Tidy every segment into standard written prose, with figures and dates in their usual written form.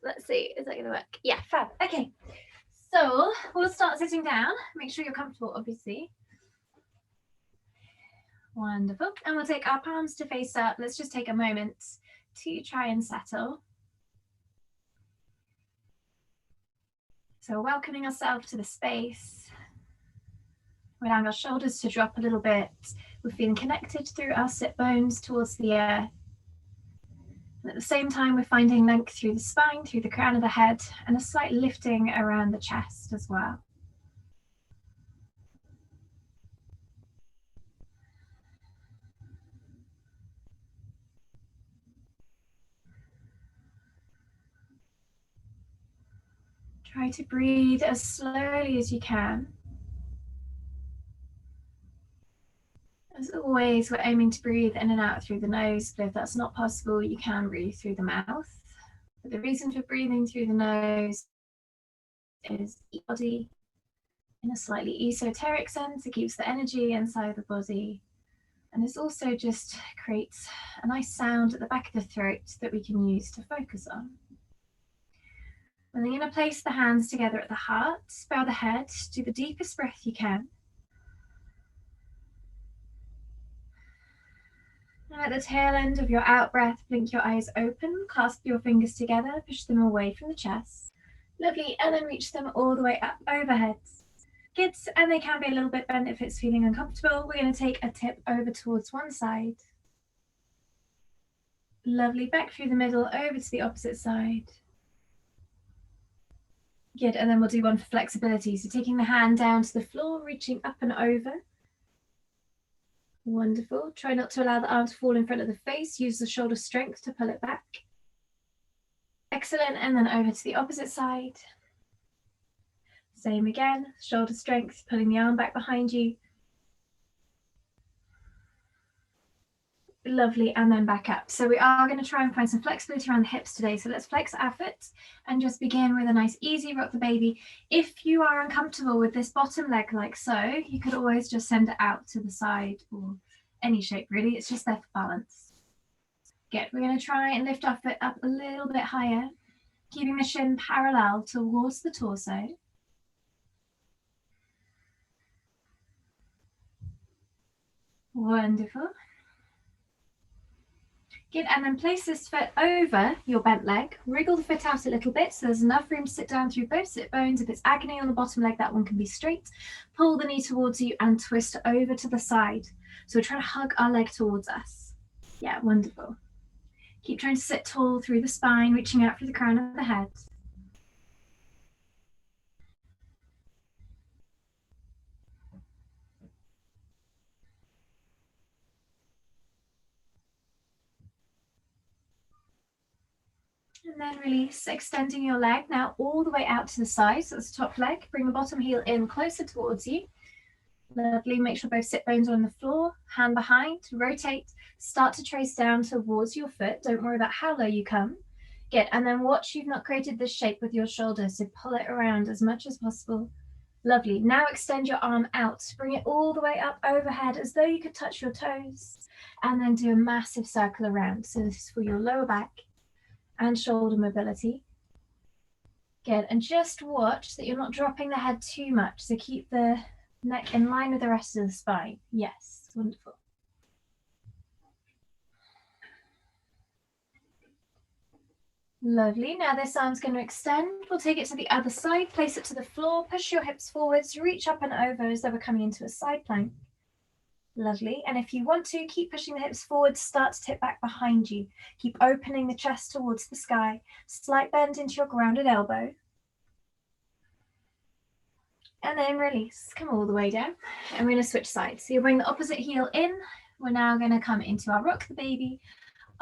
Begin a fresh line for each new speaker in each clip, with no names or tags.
Let's see, is that going to work? Yeah, fab. Okay, so we'll start sitting down. Make sure you're comfortable, obviously. Wonderful. And we'll take our palms to face up. Let's just take a moment to try and settle. So welcoming ourselves to the space. We're allowing our shoulders to drop a little bit. We're feeling connected through our sit bones towards the earth. And at the same time, we're finding length through the spine, through the crown of the head, and a slight lifting around the chest as well. Try to breathe as slowly as you can. As always, we're aiming to breathe in and out through the nose, but if that's not possible, you can breathe through the mouth. But the reason for breathing through the nose is the body in a slightly esoteric sense. It keeps the energy inside the body. And this also just creates a nice sound at the back of the throat that we can use to focus on. And then you're going to place the hands together at the heart, bow the head, do the deepest breath you can. And at the tail end of your out breath, blink your eyes open, clasp your fingers together, push them away from the chest. Lovely, and then reach them all the way up overhead. Good, and they can be a little bit bent if it's feeling uncomfortable. We're going to take a tip over towards one side. Lovely, back through the middle, over to the opposite side. Good, and then we'll do one for flexibility. So taking the hand down to the floor, reaching up and over. Wonderful. Try not to allow the arm to fall in front of the face. Use the shoulder strength to pull it back. Excellent, and then over to the opposite side. Same again, shoulder strength, pulling the arm back behind you. Lovely, and then back up. So we are going to try and find some flexibility around the hips today. So let's flex our foot and just begin with a nice easy rock the baby. If you are uncomfortable with this bottom leg like so, you could always just send it out to the side or any shape really. It's just there for balance. Good. We're going to try and lift our foot up a little bit higher, keeping the shin parallel towards the torso. Wonderful. Good, and then place this foot over your bent leg. Wriggle the foot out a little bit so there's enough room to sit down through both sit bones. If it's agony on the bottom leg, that one can be straight. Pull the knee towards you and twist over to the side. So we're trying to hug our leg towards us. Yeah, wonderful. Keep trying to sit tall through the spine, reaching out through the crown of the head. And then release, extending your leg now all the way out to the side. So that's the top leg. Bring the bottom heel in closer towards you. Lovely. Make sure both sit bones are on the floor. Hand behind. Rotate. Start to trace down towards your foot. Don't worry about how low you come. Good. And then watch you've not created this shape with your shoulders. So pull it around as much as possible. Lovely. Now extend your arm out. Bring it all the way up overhead as though you could touch your toes. And then do a massive circle around. So this is for your lower back and shoulder mobility. Good, and just watch that you're not dropping the head too much, so keep the neck in line with the rest of the spine. Yes, wonderful. Lovely, now this arm's going to extend. We'll take it to the other side, place it to the floor, push your hips forwards, reach up and over as though we're coming into a side plank. Lovely, and if you want to, keep pushing the hips forward, start to tip back behind you. Keep opening the chest towards the sky. Slight bend into your grounded elbow. And then release, come all the way down. And we're going to switch sides. So you'll bring the opposite heel in. We're now going to come into our rock the baby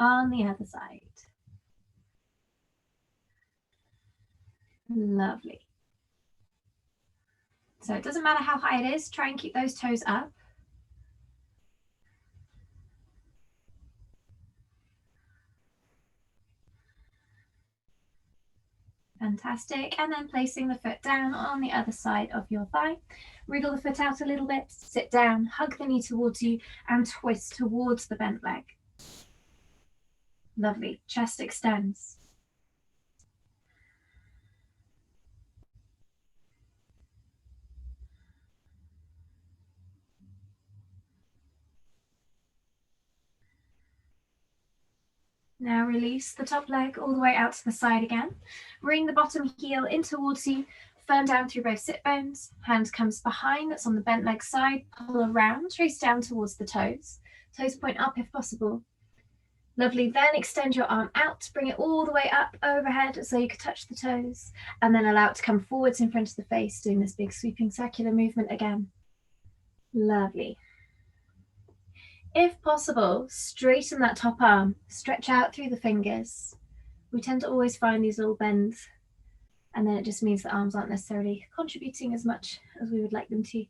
on the other side. Lovely. So it doesn't matter how high it is, try and keep those toes up. Fantastic, and then placing the foot down on the other side of your thigh. Wriggle the foot out a little bit, sit down, hug the knee towards you and twist towards the bent leg. Lovely, chest extends. Now release the top leg all the way out to the side again. Bring the bottom heel in towards you, firm down through both sit bones. Hand comes behind, that's on the bent leg side. Pull around, trace down towards the toes. Toes point up if possible. Lovely, then extend your arm out, bring it all the way up overhead so you can touch the toes, and then allow it to come forwards in front of the face, doing this big sweeping circular movement again. Lovely. If possible, straighten that top arm, stretch out through the fingers. We tend to always find these little bends, and then it just means the arms aren't necessarily contributing as much as we would like them to.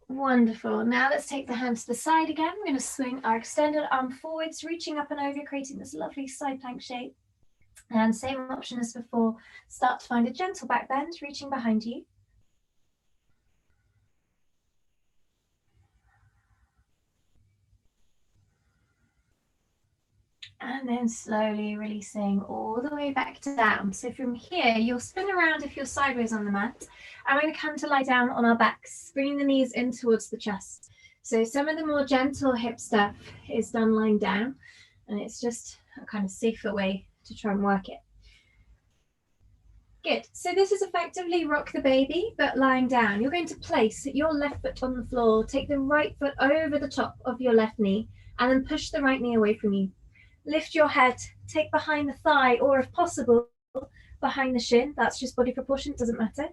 Wonderful. Now let's take the hands to the side again. We're going to swing our extended arm forwards, reaching up and over, creating this lovely side plank shape. And same option as before, start to find a gentle back bend, reaching behind you. And then slowly releasing all the way back down. So from here, you'll spin around if you're sideways on the mat. And we're going to come to lie down on our backs, bringing the knees in towards the chest. So some of the more gentle hip stuff is done lying down, and it's just a kind of safer way to try and work it. Good. So this is effectively rock the baby, but lying down. You're going to place your left foot on the floor, take the right foot over the top of your left knee, and then push the right knee away from you. Lift your head, take behind the thigh, or if possible, behind the shin. That's just body proportion, doesn't matter.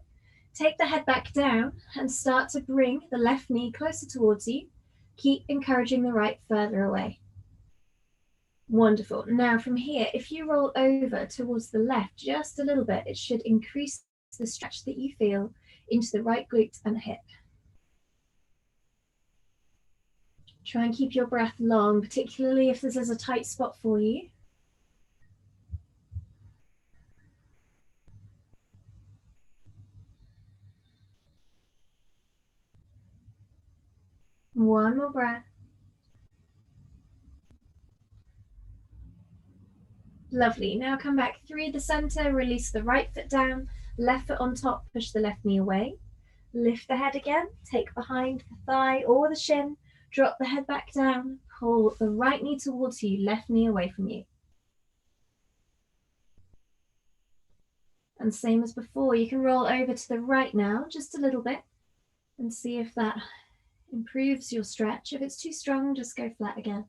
Take the head back down and start to bring the left knee closer towards you. Keep encouraging the right further away. Wonderful. Now from here, if you roll over towards the left just a little bit, it should increase the stretch that you feel into the right glute and hip. Try and keep your breath long, particularly if this is a tight spot for you. One more breath. Lovely. Now come back through the center, release the right foot down, left foot on top, push the left knee away. Lift the head again, take behind the thigh or the shin, drop the head back down, pull the right knee towards you, left knee away from you. And same as before, you can roll over to the right now, just a little bit, and see if that improves your stretch. If it's too strong, just go flat again.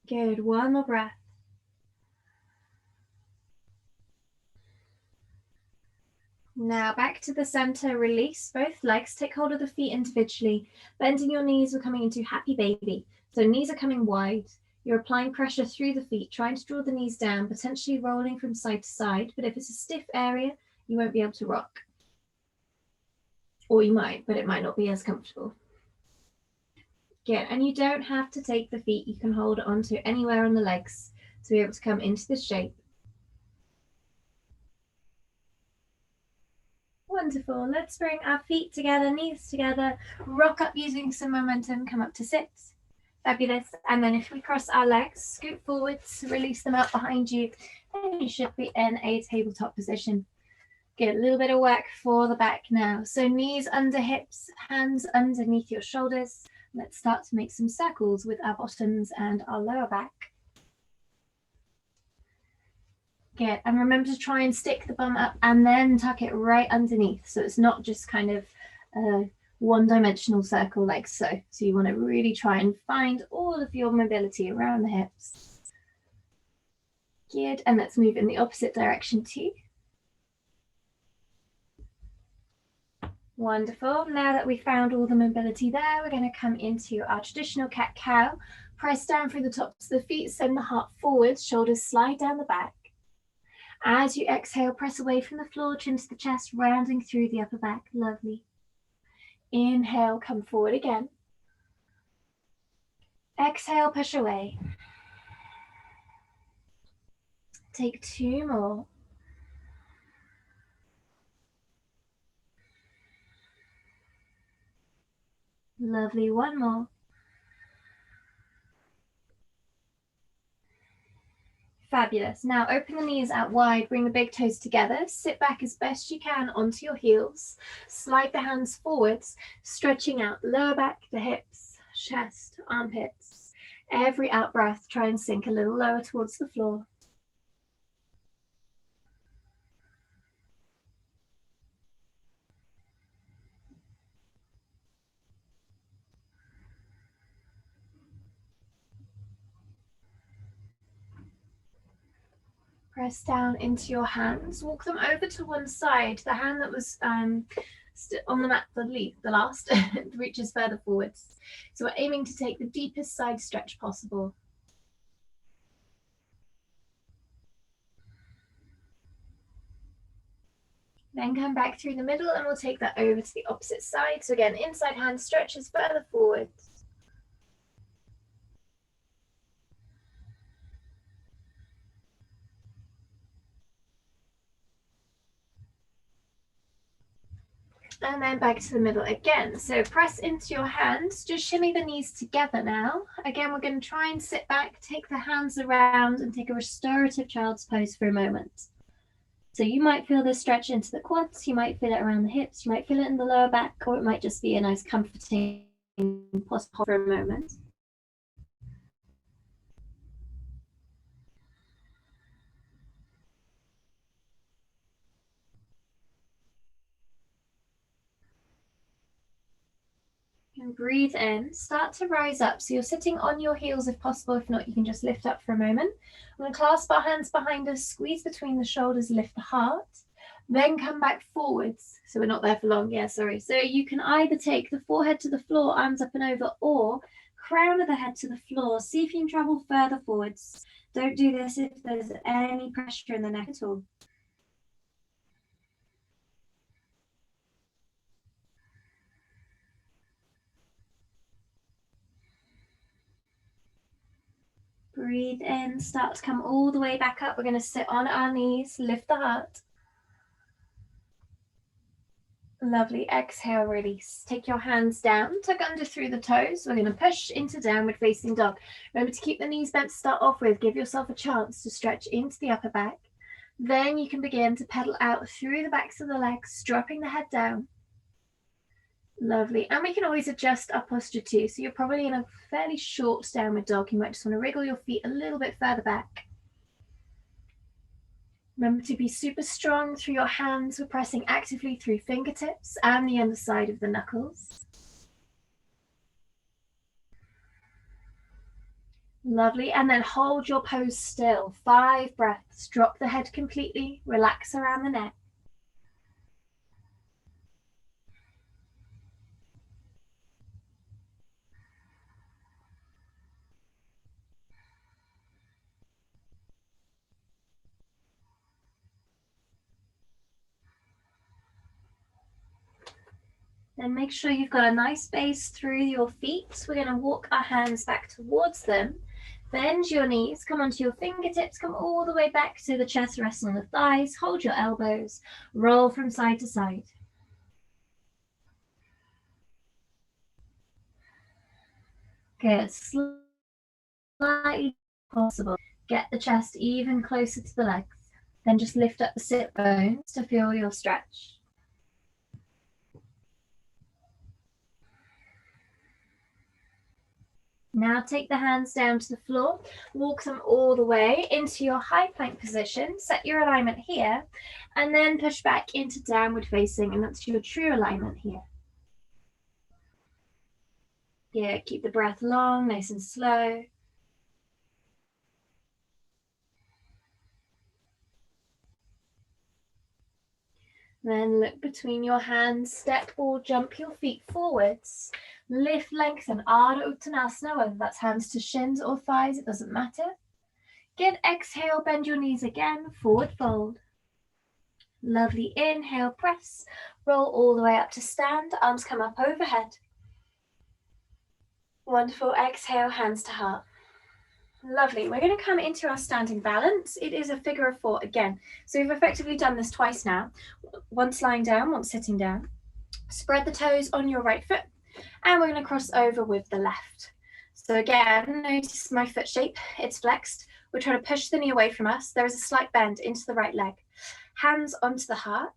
Good, one more breath. Now back to the center, release both legs, take hold of the feet individually, bending your knees, we're coming into happy baby. So knees are coming wide, you're applying pressure through the feet, trying to draw the knees down, potentially rolling from side to side, but if it's a stiff area, you won't be able to rock. Or you might, but it might not be as comfortable. Good, and you don't have to take the feet, you can hold it onto anywhere on the legs to be able to come into this shape. Wonderful. Let's bring our feet together, knees together, rock up using some momentum, come up to sit. Fabulous. And then if we cross our legs, scoot forwards, release them out behind you, and you should be in a tabletop position. Get a little bit of work for the back now. So knees under hips, hands underneath your shoulders. Let's start to make some circles with our bottoms and our lower back. Good. And remember to try and stick the bum up and then tuck it right underneath. So it's not just kind of a one-dimensional circle like so. So you want to really try and find all of your mobility around the hips. Good. And let's move in the opposite direction too. Wonderful. Now that we found all the mobility there, we're going to come into our traditional cat-cow. Press down through the tops of the feet, send the heart forwards, shoulders slide down the back. As you exhale, press away from the floor, chin to the chest, rounding through the upper back. Lovely. Inhale, come forward again. Exhale, push away. Take two more. Lovely, one more. Fabulous. Now open the knees out wide, bring the big toes together, sit back as best you can onto your heels, slide the hands forwards, stretching out lower back, the hips, chest, armpits. Every out breath, try and sink a little lower towards the floor. Press down into your hands, walk them over to one side. The hand that was on the mat, the last, reaches further forwards. So we're aiming to take the deepest side stretch possible. Then come back through the middle and we'll take that over to the opposite side. So again, inside hand stretches further forwards. And then back to the middle again. So press into your hands, just shimmy the knees together now. Again, we're going to try and sit back, take the hands around and take a restorative child's pose for a moment. So you might feel this stretch into the quads, you might feel it around the hips, you might feel it in the lower back, or it might just be a nice comforting posture for a moment. And breathe in, start to rise up. So you're sitting on your heels if possible. If not, you can just lift up for a moment. We're going to clasp our hands behind us, squeeze between the shoulders, lift the heart, then come back forwards. So we're not there for long. Yeah, sorry. So you can either take the forehead to the floor, arms up and over, or crown of the head to the floor. See if you can travel further forwards. Don't do this if there's any pressure in the neck at all. Breathe in, start to come all the way back up. We're going to sit on our knees, lift the heart. Lovely, exhale, release. Take your hands down, tuck under through the toes. We're going to push into downward facing dog. Remember to keep the knees bent to start off with. Give yourself a chance to stretch into the upper back. Then you can begin to pedal out through the backs of the legs, dropping the head down. Lovely. And we can always adjust our posture too. So you're probably in a fairly short downward dog. You might just want to wriggle your feet a little bit further back. Remember to be super strong through your hands. We're pressing actively through fingertips and the underside of the knuckles. Lovely. And then hold your pose still. 5 breaths. Drop the head completely. Relax around the neck. Then make sure you've got a nice base through your feet. We're going to walk our hands back towards them. Bend your knees, come onto your fingertips, come all the way back to the chest, rest on the thighs, hold your elbows, roll from side to side. Good, slightly possible. Get the chest even closer to the legs. Then just lift up the sit bones to feel your stretch. Now take the hands down to the floor, walk them all the way into your high plank position, set your alignment here, and then push back into downward facing, and that's your true alignment here. Yeah, keep the breath long, nice and slow. Then look between your hands, step or jump your feet forwards. Lift, lengthen, Ardha Uttanasana, whether that's hands to shins or thighs, it doesn't matter. Good, exhale, bend your knees again, forward fold. Lovely, inhale, press, roll all the way up to stand, arms come up overhead. Wonderful, exhale, hands to heart. Lovely, we're going to come into our standing balance. It is a figure of 4 again. So we've effectively done this twice now. Once lying down, once sitting down. Spread the toes on your right foot, and we're going to cross over with the left. So again, notice my foot shape, it's flexed. We're trying to push the knee away from us. There is a slight bend into the right leg. Hands onto the heart.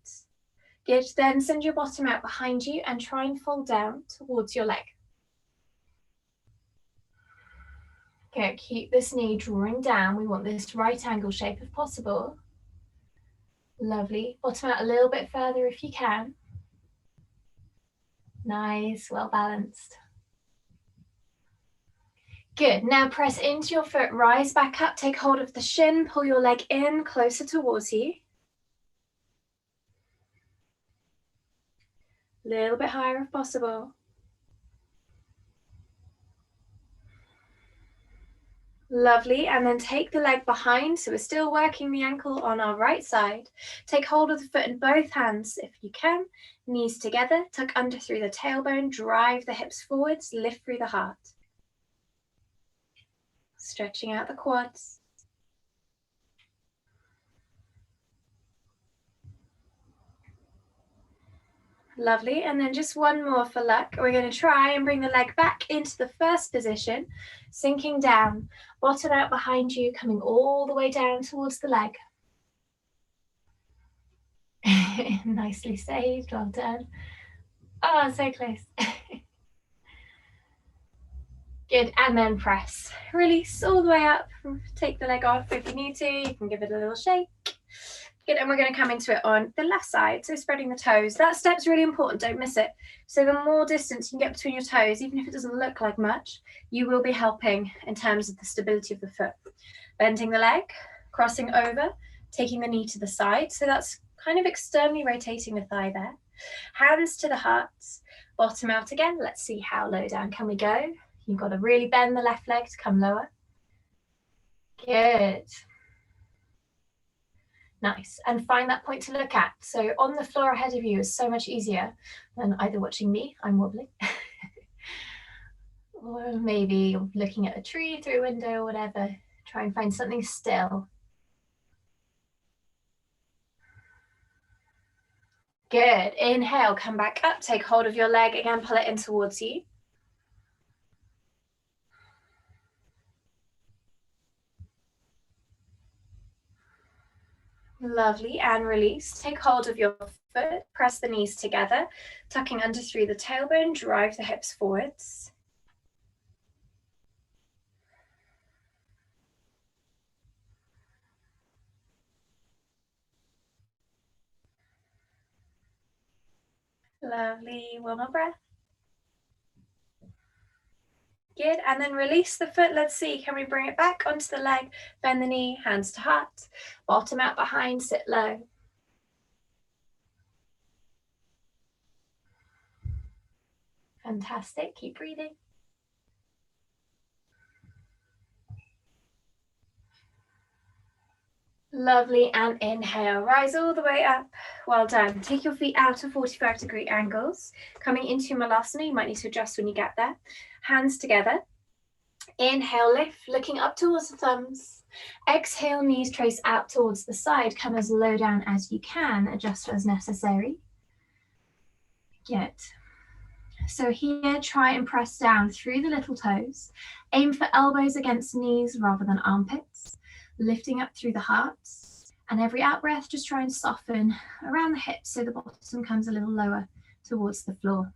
Good, then send your bottom out behind you and try and fold down towards your leg. Okay, keep this knee drawing down. We want this right angle shape if possible. Lovely. Bottom out a little bit further if you can. Nice, well balanced. Good, now press into your foot, rise back up, take hold of the shin, pull your leg in closer towards you. A little bit higher if possible. Lovely, and then take the leg behind, so we're still working the ankle on our right side. Take hold of the foot in both hands if you can, knees together, tuck under through the tailbone, drive the hips forwards, lift through the heart. Stretching out the quads. Lovely, and then just one more for luck. We're going to try and bring the leg back into the first position, sinking down, bottom out behind you, coming all the way down towards the leg. Nicely saved, well done. Oh, so close. Good, and then press. Release all the way up, take the leg off if you need to, you can give it a little shake. Good, and we're going to come into it on the left side, so spreading the toes. That step's really important, don't miss it. So the more distance you can get between your toes, even if it doesn't look like much, you will be helping in terms of the stability of the foot. Bending the leg, crossing over, taking the knee to the side, so that's kind of externally rotating the thigh there. Hands to the heart, bottom out again. Let's see how low down can we go. You've got to really bend the left leg to come lower. Good. Nice, and find that point to look at. So on the floor ahead of you is so much easier than either watching me, I'm wobbling, or maybe looking at a tree through a window or whatever. Try and find something still. Good, inhale, come back up, take hold of your leg again, pull it in towards you. Lovely, and release. Take hold of your foot, press the knees together, tucking under through the tailbone, drive the hips forwards. Lovely, one more breath. Good, and then release the foot. Let's see, can we bring it back onto the leg, bend the knee, hands to heart, bottom out behind, sit low. Fantastic, keep breathing. Lovely, and inhale, rise all the way up. Well done. Take your feet out of 45-degree angles. Coming into Malasana, you might need to adjust when you get there. Hands together. Inhale, lift, looking up towards the thumbs. Exhale, knees trace out towards the side. Come as low down as you can, adjust as necessary. Good. So here, try and press down through the little toes. Aim for elbows against knees rather than armpits. Lifting up through the heart. And every out breath, just try and soften around the hips so the bottom comes a little lower towards the floor.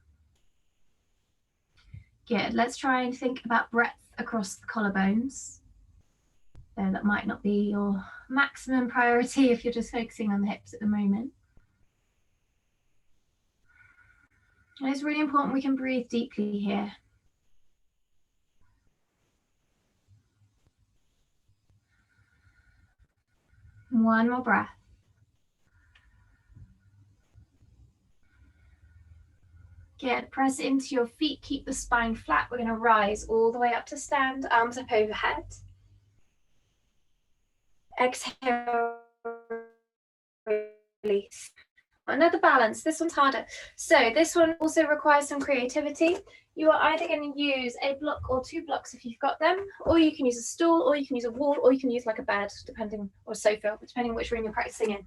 Good. Let's try and think about breadth across the collarbones. Though that might not be your maximum priority if you're just focusing on the hips at the moment. And it's really important we can breathe deeply here. One more breath. Good. Press into your feet, keep the spine flat. We're going to rise all the way up to stand, arms up overhead. Exhale, release. Another balance, this one's harder. So this one also requires some creativity. You are either going to use a block or two blocks if you've got them, or you can use a stool, or you can use a wall, or you can use like a bed, depending, or sofa, depending on which room you're practicing in.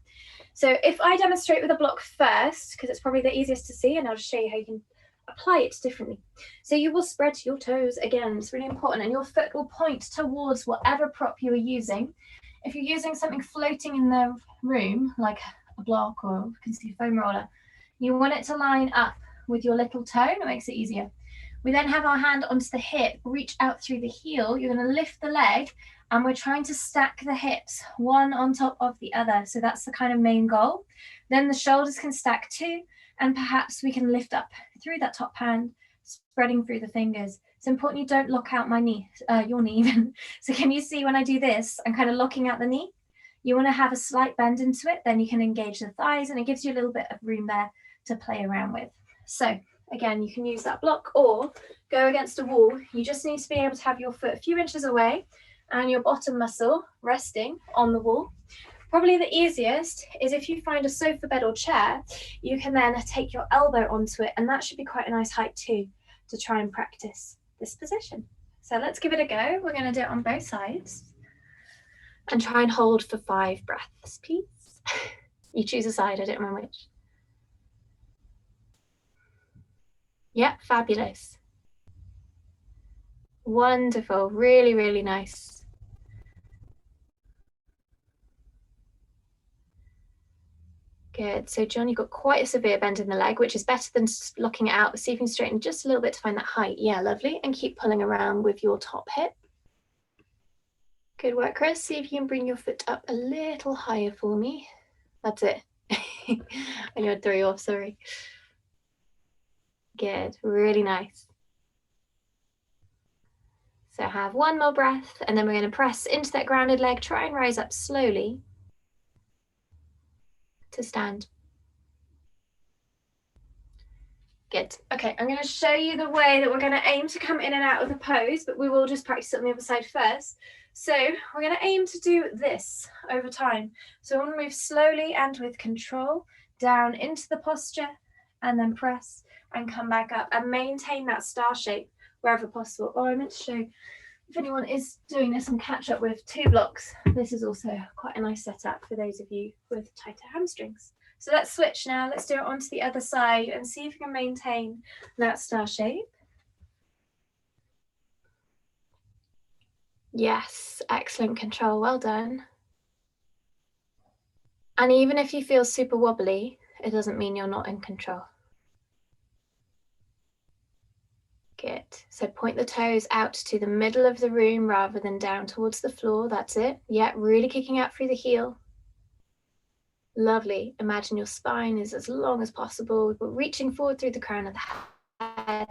So if I demonstrate with a block first, because it's probably the easiest to see, and I'll just show you how you can apply it differently. So you will spread your toes again. It's really important, and your foot will point towards whatever prop you are using. If you're using something floating in the room, like a block or you can see a foam roller, you want it to line up with your little toe. It makes it easier. We then have our hand onto the hip, reach out through the heel. You're going to lift the leg, and we're trying to stack the hips one on top of the other. So that's the kind of main goal. Then the shoulders can stack too, and perhaps we can lift up through that top hand, spreading through the fingers. It's important you don't lock out my knee, your knee even. So can you see when I do this, I'm kind of locking out the knee? You want to have a slight bend into it, then you can engage the thighs, and it gives you a little bit of room there to play around with. So again, you can use that block or go against a wall. You just need to be able to have your foot a few inches away and your bottom muscle resting on the wall. Probably the easiest is if you find a sofa bed or chair, you can then take your elbow onto it, and that should be quite a nice height too, to try and practice this position. So let's give it a go. We're going to do it on both sides and try and hold for 5 breaths, please. You choose a side, I don't remember which. Yeah, fabulous. Wonderful, really, really nice. Good. So John, you've got quite a severe bend in the leg, which is better than locking it out. See if you can straighten just a little bit to find that height. Yeah, lovely. And keep pulling around with your top hip. Good work, Chris. See if you can bring your foot up a little higher for me. That's it. I'm going to throw you off, sorry. Good, really nice. So have one more breath, and then we're going to press into that grounded leg. Try and rise up slowly to stand. Good. Okay, I'm going to show you the way that we're going to aim to come in and out of the pose, but we will just practice it on the other side first. So we're going to aim to do this over time. So I want to move slowly and with control down into the posture, and then press and come back up and maintain that star shape wherever possible. Oh, I meant to show, if anyone is doing this and catch up with 2 blocks, this is also quite a nice setup for those of you with tighter hamstrings. So let's switch now. Let's do it onto the other side and see if we can maintain that star shape. Yes, excellent control. Well done. And even if you feel super wobbly, it doesn't mean you're not in control. Good. So point the toes out to the middle of the room rather than down towards the floor. That's it. Yeah, really kicking out through the heel. Lovely. Imagine your spine is as long as possible, but reaching forward through the crown of the head.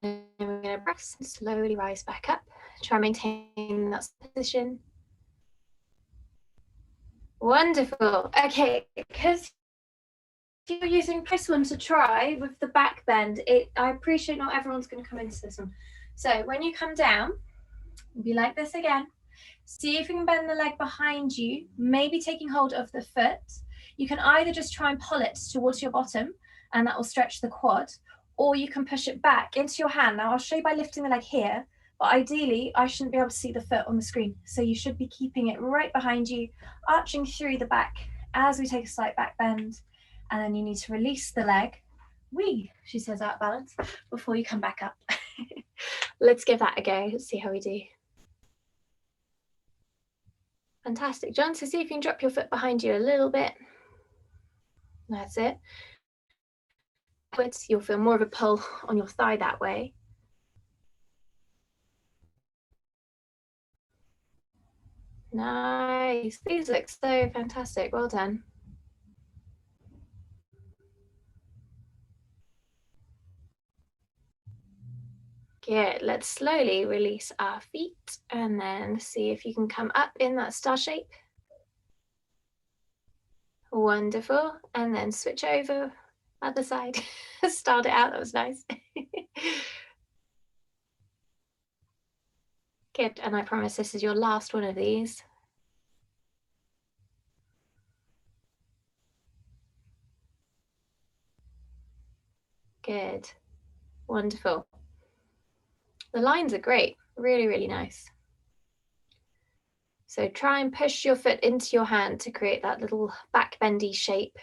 And we're going to press and slowly rise back up. Try and maintain that position. Wonderful. Okay, because you're using this one to try with the back bend, I appreciate not everyone's going to come into this one. So when you come down, be like this again. See if you can bend the leg behind you, maybe taking hold of the foot. You can either just try and pull it towards your bottom, and that will stretch the quad, or you can push it back into your hand. Now I'll show you by lifting the leg here, but ideally I shouldn't be able to see the foot on the screen. So you should be keeping it right behind you, arching through the back as we take a slight back bend. And then you need to release the leg. She says out of balance, before you come back up. Let's give that a go. Let's see how we do. Fantastic. John, so see if you can drop your foot behind you a little bit. That's it. You'll feel more of a pull on your thigh that way. Nice. These look so fantastic. Well done. Good. Let's slowly release our feet and then see if you can come up in that star shape. Wonderful. And then switch over, other side. Start it out. That was nice. Good. And I promise this is your last one of these. Good. Wonderful. The lines are great. Really, really nice. So try and push your foot into your hand to create that little back bendy shape.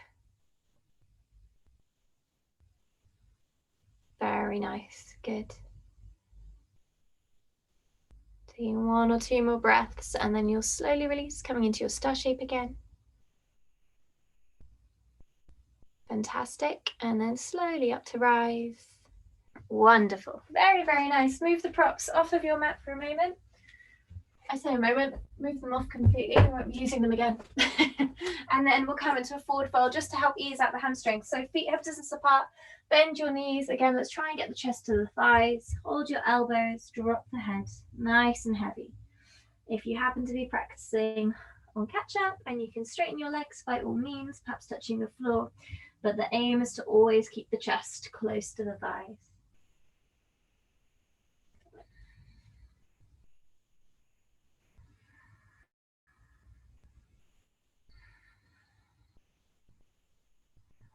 Very nice. Good. Taking 1 or 2 more breaths, and then you'll slowly release, coming into your star shape again. Fantastic. And then slowly up to rise. Wonderful. Very, very nice. Move the props off of your mat for a moment. I say a moment, move them off completely. I won't be using them again. And then we'll come into a forward fold just to help ease out the hamstrings. So feet hip distance apart, bend your knees. Again, let's try and get the chest to the thighs. Hold your elbows, drop the head, nice and heavy. If you happen to be practicing on catch up and you can straighten your legs by all means, perhaps touching the floor. But the aim is to always keep the chest close to the thighs.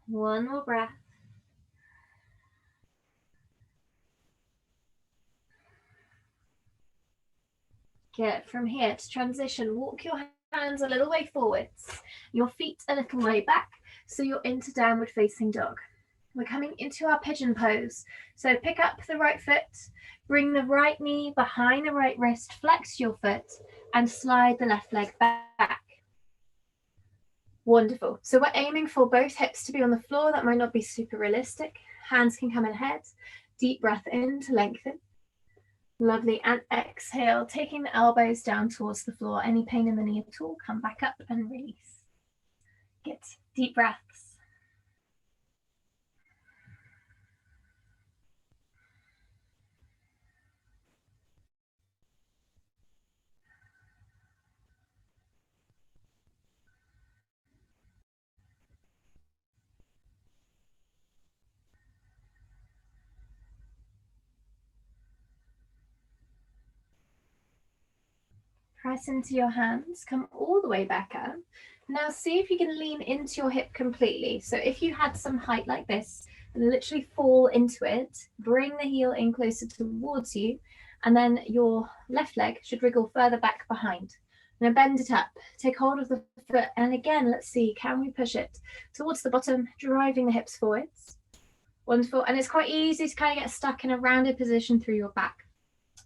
One more breath. Good. From here to transition, walk your hands a little way forwards, your feet a little way back, so you're into downward facing dog. We're coming into our pigeon pose. So pick up the right foot, bring the right knee behind the right wrist, flex your foot, and slide the left leg back. Wonderful. So we're aiming for both hips to be on the floor. That might not be super realistic. Hands can come in ahead. Deep breath in to lengthen. Lovely. And exhale, taking the elbows down towards the floor. Any pain in the knee at all, come back up and release. Good. Deep breaths. Press into your hands, come all the way back up. Now see if you can lean into your hip completely. So if you had some height like this, literally fall into it, bring the heel in closer towards you, and then your left leg should wriggle further back behind. Now bend it up, take hold of the foot, and again, let's see, can we push it towards the bottom, driving the hips forwards. Wonderful, and it's quite easy to kind of get stuck in a rounded position through your back.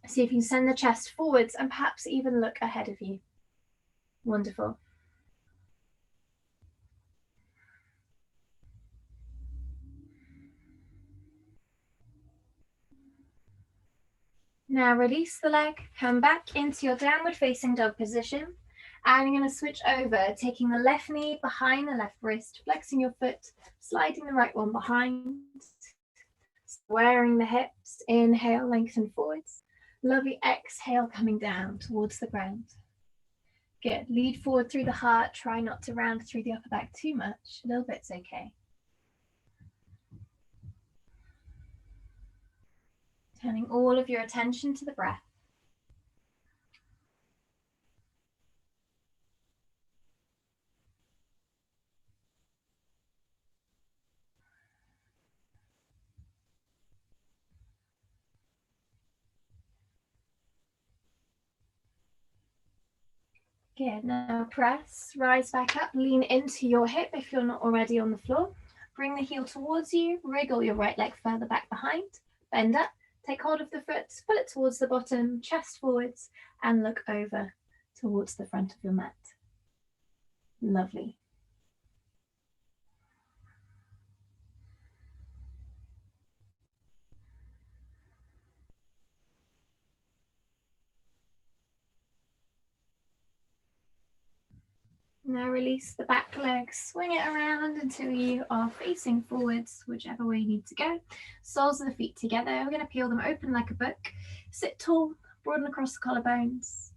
See if you can send the chest forwards and perhaps even look ahead of you. Wonderful. Now release the leg, come back into your downward facing dog position. And you're going to switch over, taking the left knee behind the left wrist, flexing your foot, sliding the right one behind, squaring the hips. Inhale, lengthen forwards. Lovely exhale, coming down towards the ground. Good. Lead forward through the heart. Try not to round through the upper back too much. A little bit's okay. Turning all of your attention to the breath. Good. Now press, rise back up, lean into your hip if you're not already on the floor. Bring the heel towards you, wriggle your right leg further back behind, bend up, take hold of the foot, pull it towards the bottom, chest forwards, and look over towards the front of your mat. Lovely. Now release the back leg, swing it around until you are facing forwards, whichever way you need to go. Soles of the feet together. We're going to peel them open like a book. Sit tall, broaden across the collarbones.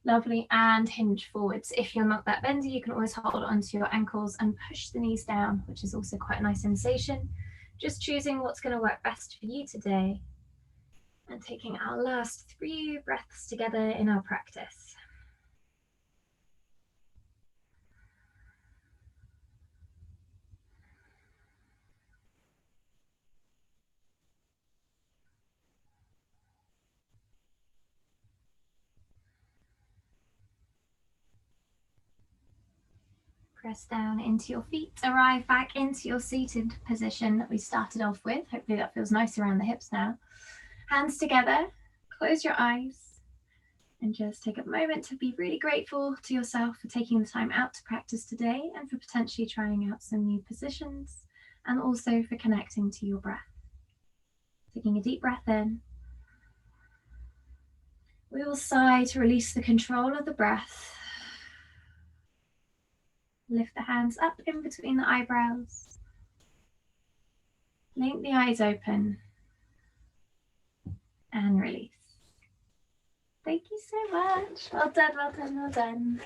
Lovely, and hinge forwards. If you're not that bendy, you can always hold onto your ankles and push the knees down, which is also quite a nice sensation. Just choosing what's going to work best for you today. And taking our last 3 breaths together in our practice. Press down into your feet, arrive back into your seated position that we started off with. Hopefully that feels nice around the hips now. Hands together, close your eyes, and just take a moment to be really grateful to yourself for taking the time out to practice today and for potentially trying out some new positions, and also for connecting to your breath. Taking a deep breath in. We will sigh to release the control of the breath. Lift the hands up in between the eyebrows. Blink the eyes open. And release. Thank you so much. Well done, well done, well done.